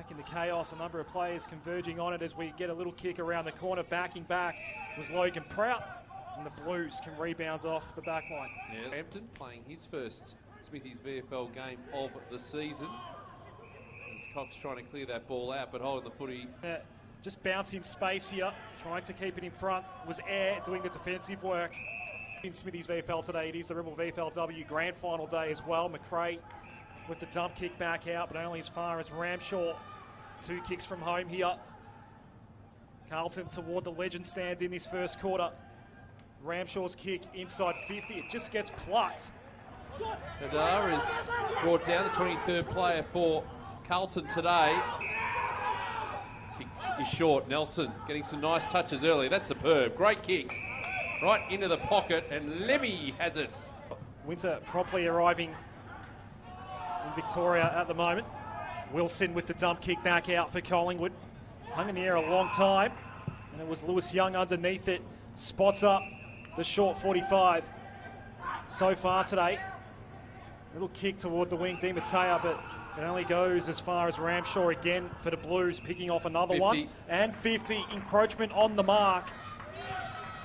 Back into chaos, a number of players converging on it as we get a little kick around the corner. Backing back was Logan Prout, and the Blues can rebound off the back line. Yeah, Hampton playing his first Smithy's VFL game of the season. As Cox trying to clear that ball out, but holding the footy. Just bouncing space here, trying to keep it in front. Was Air doing the defensive work. In Smithy's VFL today, it is the Rebel VFLW Grand Final day as well. McRae with the dump kick back out, but only as far as Ramshaw. 2 kicks from home here. Carlton toward the legend stand in this first quarter. Ramshaw's kick inside 50. It just gets plucked. Hadar is brought down, the 23rd player for Carlton today. Kick is short. Nelson getting some nice touches early. That's superb. Great kick. Right into the pocket, and Lemmy has it. Winter promptly arriving in Victoria at the moment. Wilson with the dump kick back out for Collingwood. Hung in the air a long time, and it was Lewis Young underneath it. Spots up the short 45 so far today. Little kick toward the wing, Di Matteo, but it only goes as far as Ramshaw again for the Blues, picking off another 50. one. And 50, encroachment on the mark.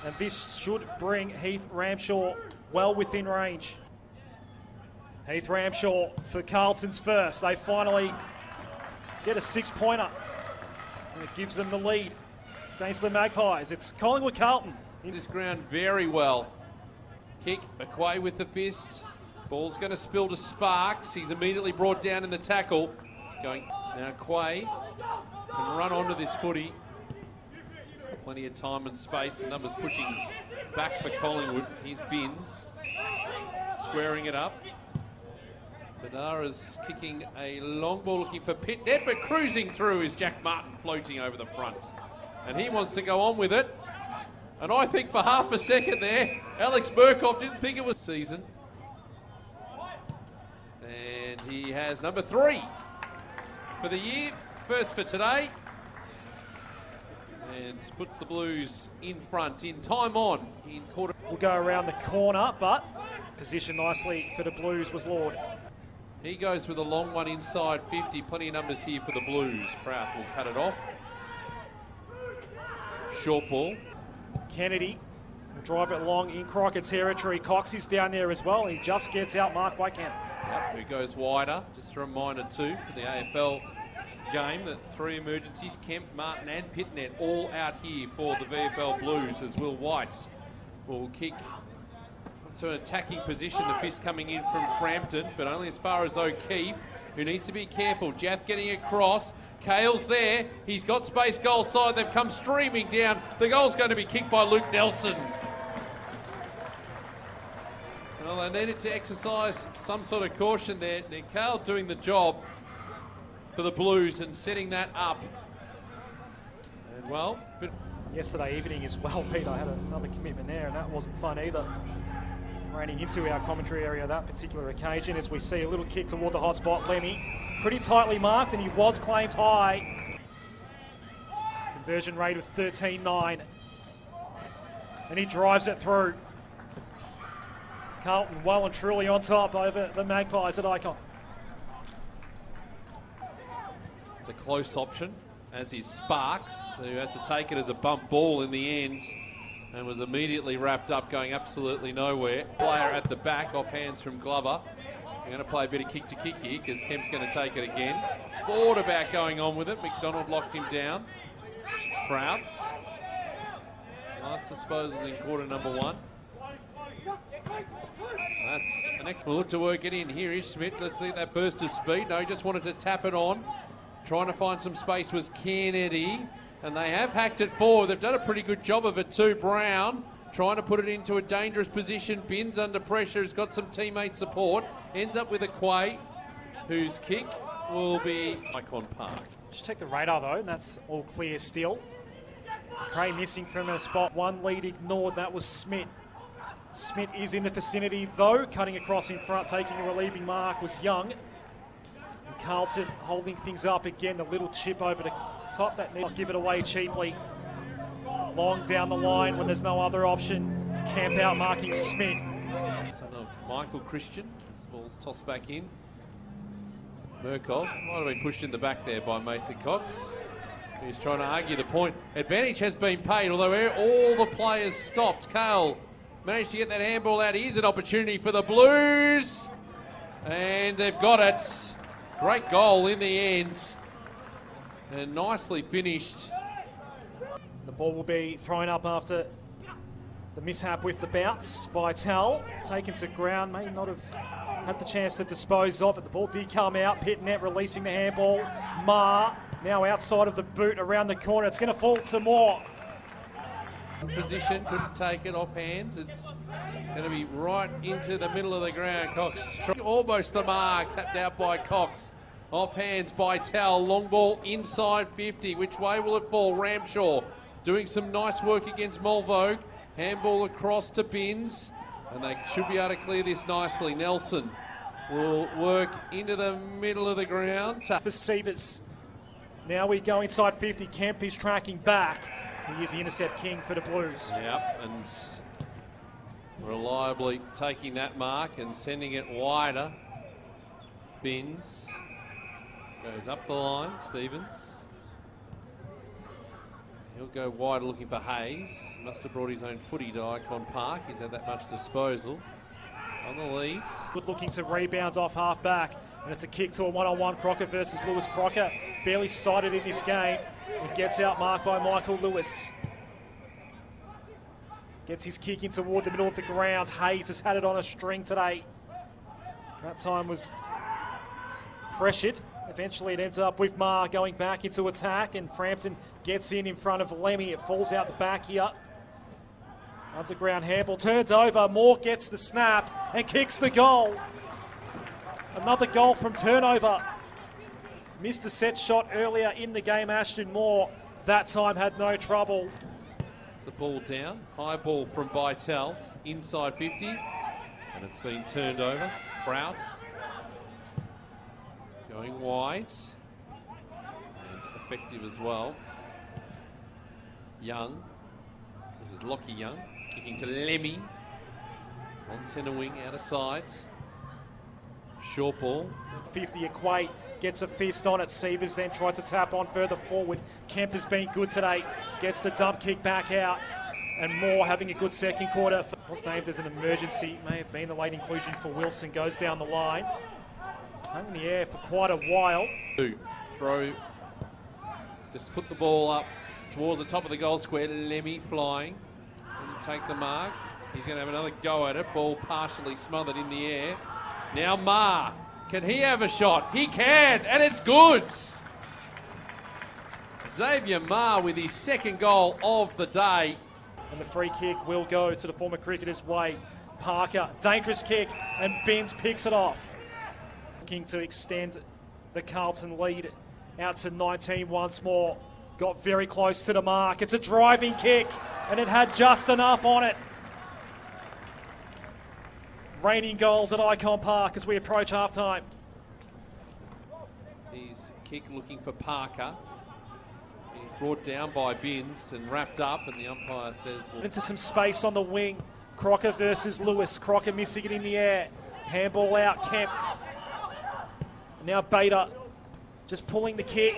And this should bring Heath Ramshaw well within range. Heath Ramshaw for Carlton's first. They finally get a 6-pointer, and it gives them the lead against the Magpies. It's Collingwood Carlton. In this ground very well. Kick, McQuay with the fist. Ball's going to spill to Sparks. He's immediately brought down in the tackle. Going now, Quay can run onto this footy. Plenty of time and space. The numbers pushing back for Collingwood. Here's Binns squaring it up. Bedara's kicking a long ball looking for Pitnet, but cruising through is Jack Martin floating over the front. And he wants to go on with it. And I think for half a second there, Alex Burkhoff didn't think it was season. And he has number 3 for the year, first for today. And puts the Blues in front in time on in quarter. Will go around the corner, but positioned nicely for the Blues was Lord. He goes with a long one inside 50. Plenty of numbers here for the Blues. Prout will cut it off. Short ball. Kennedy will drive it long in Crocker territory. Cox is down there as well. He just gets out marked by Kemp. Yep, who goes wider. Just a reminder too for the AFL game that 3 emergencies, Kemp, Martin and Pitnet all out here for the VFL Blues, as Will White will kick to an attacking position. The fist coming in from Frampton, but only as far as O'Keefe, who needs to be careful. Jath getting across. Cale's there. He's got space goal side. They've come streaming down. The goal's going to be kicked by Luke Nelson. Well, they needed to exercise some sort of caution there. Cale doing the job for the Blues and setting that up. And well, but yesterday evening as well, Pete, I had another commitment there, and that wasn't fun either. Running into our commentary area that particular occasion as we see a little kick toward the hot spot. Lemmy, pretty tightly marked, and he was claimed high. Conversion rate of 13.9. And he drives it through. Carlton well and truly on top over the Magpies at Icon. The close option, as is Sparks, who had to take it as a bump ball in the end and was immediately wrapped up, going absolutely nowhere. Player at the back, off hands from Glover. We're going to play a bit of kick to kick here because Kemp's going to take it again. Thought about going on with it. McDonald locked him down. Prouts. Last disposals in quarter number 1. That's the next. We'll look to work it in. Here is Schmidt. Let's see that burst of speed. No, he just wanted to tap it on. Trying to find some space was Kennedy. And they have hacked it forward. They've done a pretty good job of it too. Brown trying to put it into a dangerous position. Binns under pressure. Has got some teammate support. Ends up with a Quay, whose kick will be Icon Park. Just check the radar though, and that's all clear still. Cray missing from a spot. 1 lead ignored. That was Smith. Smith is in the vicinity though. Cutting across in front, taking a relieving mark was Young. And Carlton holding things up again. The little chip over the top. That need not give it away cheaply. Long down the line when there's no other option. Camp out marking Smith. Son of Michael Christian. This ball's tossed back in. Murkoff might have been pushed in the back there by Mason Cox. He's trying to argue the point. Advantage has been paid, although all the players stopped. Cale managed to get that handball out. Here's an opportunity for the Blues. And they've got it. Great goal in the end. And nicely finished. The ball will be thrown up after the mishap with the bounce by Tal. Taken to ground, may not have had the chance to dispose of it. The ball did come out. Pitnet releasing the handball. Ma now outside of the boot around the corner. It's going to fall to Moore. Position, couldn't take it off hands. It's going to be right into the middle of the ground. Cox almost the mark, tapped out by Cox. Off hands by Tal. Long ball inside 50. Which way will it fall? Ramshaw doing some nice work against Mulvogue. Handball across to Binns. And they should be able to clear this nicely. Nelson will work into the middle of the ground. For Sievers. Now we go inside 50. Kemp is tracking back. He is the intercept king for the Blues. Yep, and reliably taking that mark and sending it wider. Binns goes up the line. Stevens. He'll go wider looking for Hayes. Must have brought his own footy to Icon Park. He's had that much disposal. On the lead. Good looking to rebounds off half back. And it's a kick to a one-on-one. Crocker versus Lewis. Crocker barely sighted in this game. It gets out marked by Michael Lewis. Gets his kick in toward the middle of the ground. Hayes has had it on a string today. That time was pressured. Eventually it ends up with Ma going back into attack, and Frampton gets in front of Lemmy. It falls out the back here. Underground handball turns over. Moore gets the snap and kicks the goal. Another goal from turnover. Missed a set shot earlier in the game, Ashton Moore. That time had no trouble. It's the ball down. High ball from Bytel. Inside 50. And it's been turned over. Prout. Going wide. And effective as well. Young. This is Lockie Young. Kicking to Lemmy. On centre wing, out of sight. Short ball. 50 equate, gets a fist on it. Sievers then tries to tap on further forward. Kemp has been good today. Gets the dump kick back out. And Moore having a good second quarter. Was named as an emergency. May have been the late inclusion for Wilson. Goes down the line. Hung in the air for quite a while. Throw. Just put the ball up towards the top of the goal square. Lemmy flying. And take the mark. He's going to have another go at it. Ball partially smothered in the air. Now Ma. Can he have a shot? He can, and it's good. Xavier Ma with his second goal of the day. And the free kick will go to the former cricketer's way. Parker, dangerous kick, and Binns picks it off. Looking to extend the Carlton lead out to 19 once more. Got very close to the mark. It's a driving kick, and it had just enough on it. Raining goals at Icon Park as we approach halftime. His kick looking for Parker. He's brought down by Binns and wrapped up, and the umpire says... Well, into some space on the wing. Crocker versus Lewis. Crocker missing it in the air. Handball out, Kemp. Now Bader just pulling the kick.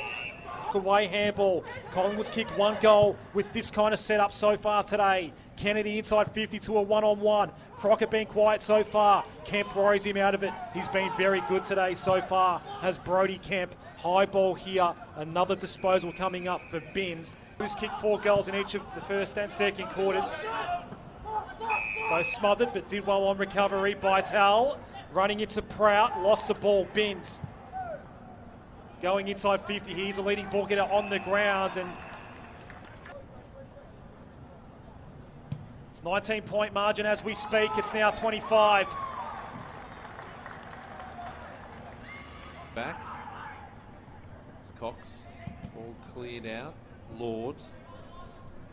Away handball. Collingwood's kicked one goal with this kind of setup so far today. Kennedy inside 50 to a one-on-one. Crocker been quiet so far. Kemp worries him out of it. He's been very good today so far, has Brody Kemp. High ball here. Another disposal coming up for Binns, who's kicked 4 goals in each of the first and second quarters. Both smothered, but did well on recovery by Tal. Running into Prout, lost the ball. Binns going inside 50. He's a leading ball getter on the ground, and it's 19-point margin as we speak. It's now 25. Back. It's Cox. Ball cleared out. Lord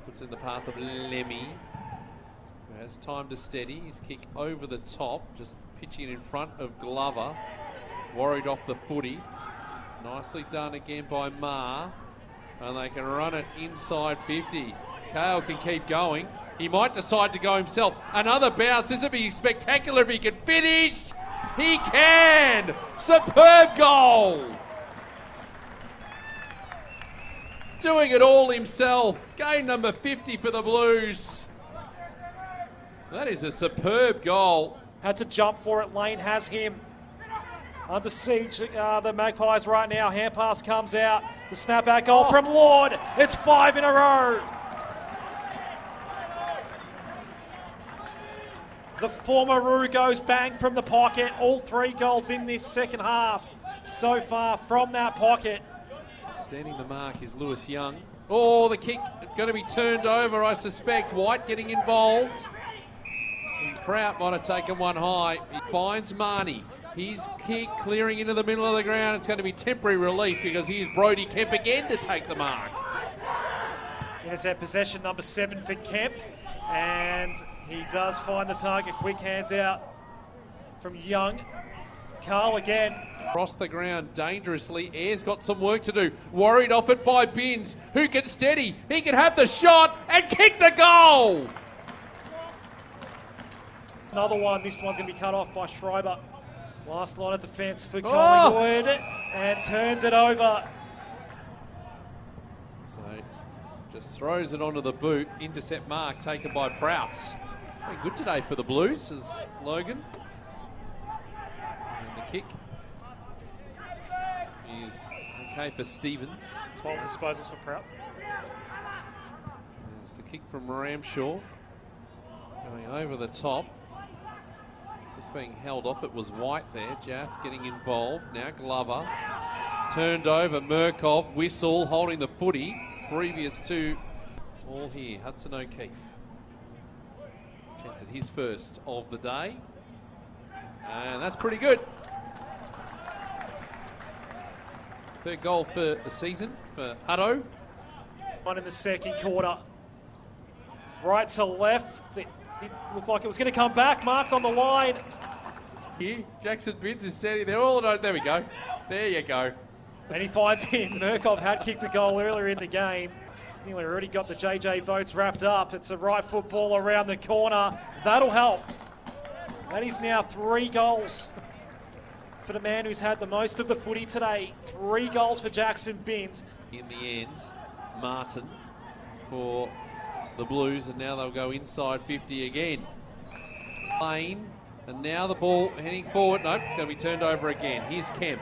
puts in the path of Lemmy, who has time to steady. His kick over the top, just pitching it in front of Glover. Worried off the footy. Nicely done again by Ma. And they can run it inside 50. Cale can keep going. He might decide to go himself. Another bounce. This would be spectacular if he can finish. He can! Superb goal! Doing it all himself. Game number 50 for the Blues. That is a superb goal. Had to jump for it. Lane has him. Under siege, the Magpies right now. Hand pass comes out. The snapback goal from Lord. It's 5 in a row. The former Roo goes bang from the pocket. All 3 goals in this second half so far from that pocket. Standing the mark is Lewis Young. Oh, the kick going to be turned over, I suspect. White getting involved. And Prout might have taken one high. He finds Marnie. His kick clearing into the middle of the ground. It's going to be temporary relief because here's Brodie Kemp again to take the mark. Intercept possession number 7 for Kemp. And he does find the target. Quick hands out from Young. Carl again. Across the ground dangerously. Ayres got some work to do. Worried off it by Binns. Who can steady? He can have the shot and kick the goal. Another one. This one's going to be cut off by Schreiber. Last line of defence for Collingwood. And turns it over. So just throws it onto the boot. Intercept mark taken by Prowse. Very good today for the Blues as Logan. And the kick is okay for Stevens. 12 disposals for Prout. There's the kick from Ramshaw. Going over the top. Just being held off. It was White there. Jath getting involved. Now Glover. Turned over. Murkov. Whistle holding the footy. Previous to all here. Hudson O'Keefe. Chance at his first of the day. And that's pretty good. Third goal for the season for Hutto. One in the second quarter. Right to left. It did look like it was going to come back. Marked on the line. Here, Jackson Binns is standing there. All there we go. There you go. And he finds him. Murkov had kicked a goal earlier in the game. He's nearly already got the JJ votes wrapped up. It's a right football around the corner. That'll help. That is now 3 goals for the man who's had the most of the footy today. 3 goals for Jackson Binns. In the end, Martin for the Blues, and now they'll go inside 50 again. Lane, and now the ball heading forward. Nope, it's going to be turned over again. Here's Kemp.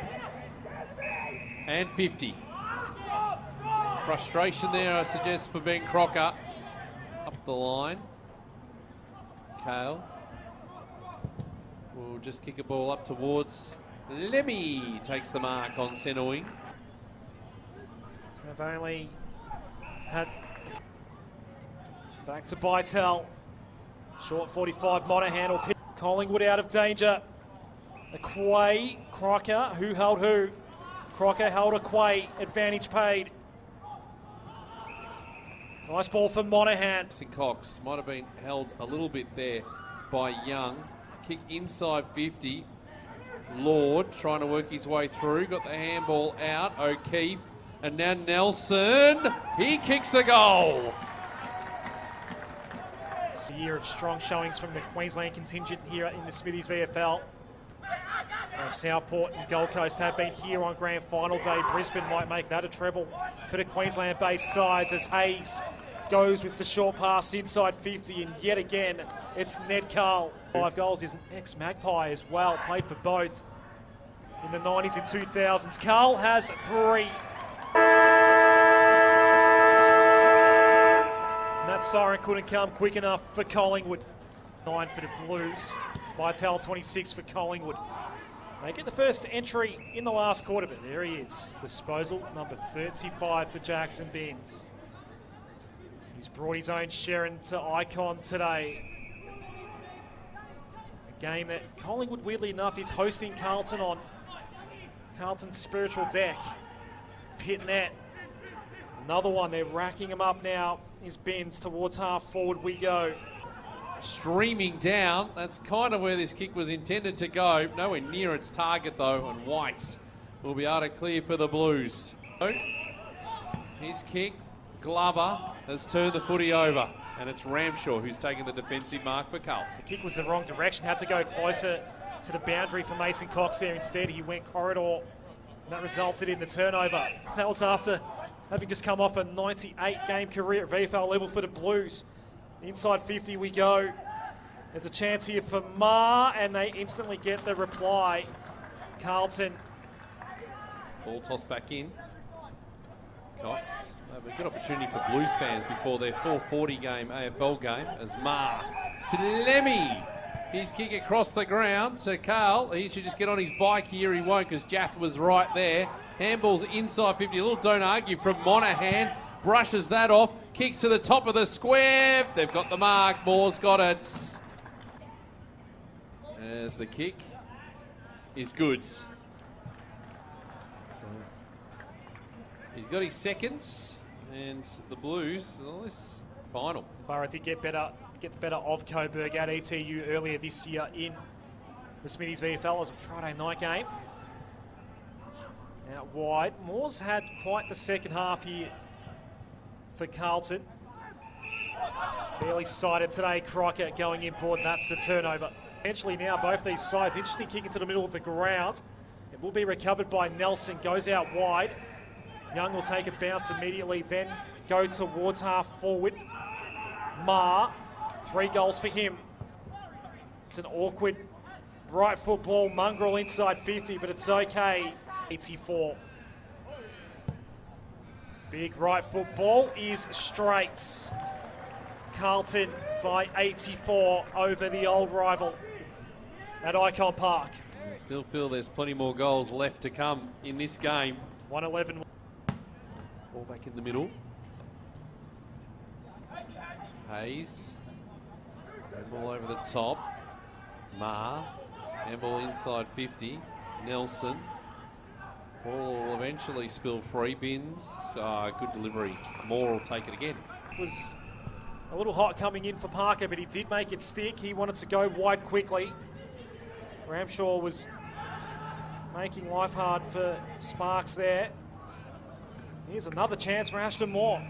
And 50. Frustration there, I suggest, for Ben Crocker. Up the line. Kale will just kick a ball up towards Lemmy. Takes the mark on centre wing. They've only had... Back to Bytel. Short 45, Monahan will pick Collingwood out of danger. Quay, Crocker, who held who? Crocker held a Quay, advantage paid. Nice ball for Monahan. Cox might have been held a little bit there by Young. Kick inside 50. Lord trying to work his way through. Got the handball out. O'Keefe. And now Nelson. He kicks the goal. It's a year of strong showings from the Queensland contingent here in the Smithies VFL. Southport and Gold Coast have been here on grand final day. Brisbane might make that a treble for the Queensland-based sides as Hayes goes with the short pass inside 50, and yet again it's Ned Carl. 5 goals. He's an ex-Magpie as well, played for both in the 90s and 2000s. Carl has 3. And that siren couldn't come quick enough for Collingwood. 9 for the Blues. Bytel 26 for Collingwood. They get the first entry in the last quarter, but there he is. Disposal number 35 for Jackson Binns. He's brought his own Sharon to Icon today. A game that Collingwood, weirdly enough, is hosting Carlton on. Carlton's spiritual deck. Pit net. Another one, they're racking him up now. Is Binns towards half forward we go. Streaming down. That's kind of where this kick was intended to go. Nowhere near its target though, and White will be able to clear for the Blues. His kick, Glover has turned the footy over, and it's Ramshaw who's taking the defensive mark for Carlton. The kick was the wrong direction, had to go closer to the boundary for Mason Cox there. Instead, he went corridor, and that resulted in the turnover. That was after having just come off a 98-game career at VFL level for the Blues. Inside 50 we go. There's a chance here for Ma, and they instantly get the reply. Carlton. Ball tossed back in. Cox. A good opportunity for Blues fans before their 4:40 game AFL game as Ma to Lemmy. His kick across the ground. So Carl, he should just get on his bike here. He won't because Jath was right there. Handball's inside 50. A little don't argue from Monaghan. Brushes that off. Kicks to the top of the square. They've got the mark. Moore's got it. As the kick is good. So he's got his seconds, and the Blues, well, this final. Borough did get the better of Coburg at ETU earlier this year in the Smithies VFL. It was a Friday night game. Out wide. Moore's had quite the second half here for Carlton. Barely sighted today. Crocker going in board, and that's the turnover. Eventually now both these sides, interesting kick into the middle of the ground. It will be recovered by Nelson, goes out wide. Young will take a bounce immediately, then go towards half forward. Ma, 3 goals for him. It's an awkward right foot ball, mongrel inside 50, but it's okay. 84. Big right foot ball is straight. Carlton by 84 over the old rival at Icon Park. I still feel there's plenty more goals left to come in this game. 111. Ball back in the middle. Hayes. Handball over the top. Ma. Handball inside 50. Nelson. Ball will eventually spill free. Bins. Good delivery. Moore will take it again. It was a little hot coming in for Parker, but he did make it stick. He wanted to go wide quickly. Ramshaw was making life hard for Sparks there. Here's another chance for Ashton Moore.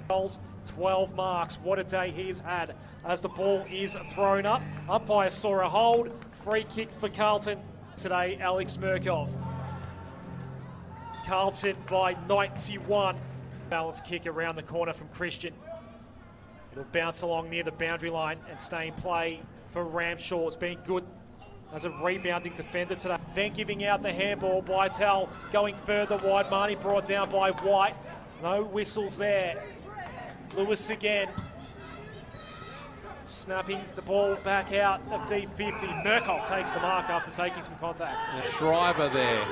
12 marks. What a day he's had as the ball is thrown up. Umpire saw a hold. Free kick for Carlton today, Alex Murkov. Carlton by 91. Balance kick around the corner from Christian. It'll bounce along near the boundary line and stay in play for Ramshaw. It's been good as a rebounding defender today. Then giving out the handball by Tell, going further wide. Marnie brought down by White. No whistles there. Lewis again. Snapping the ball back out of D50. Murkoff takes the mark after taking some contact. And Schreiber there.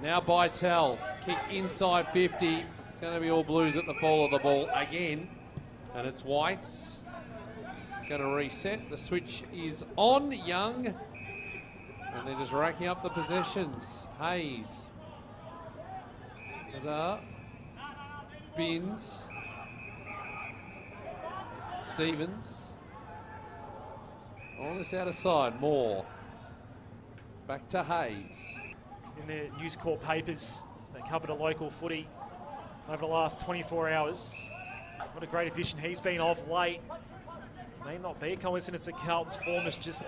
Now by Tell. Kick inside 50. It's going to be all Blues at the fall of the ball again. And it's White's going to reset. The switch is on. Young. And they're just racking up the possessions. Hayes. Bins. Stevens. All this out of side. Moore. Back to Hayes. In the News Corp papers, they covered a local footy over the last 24 hours. What a great addition he's been of late. May not be a coincidence that Carlton's form is just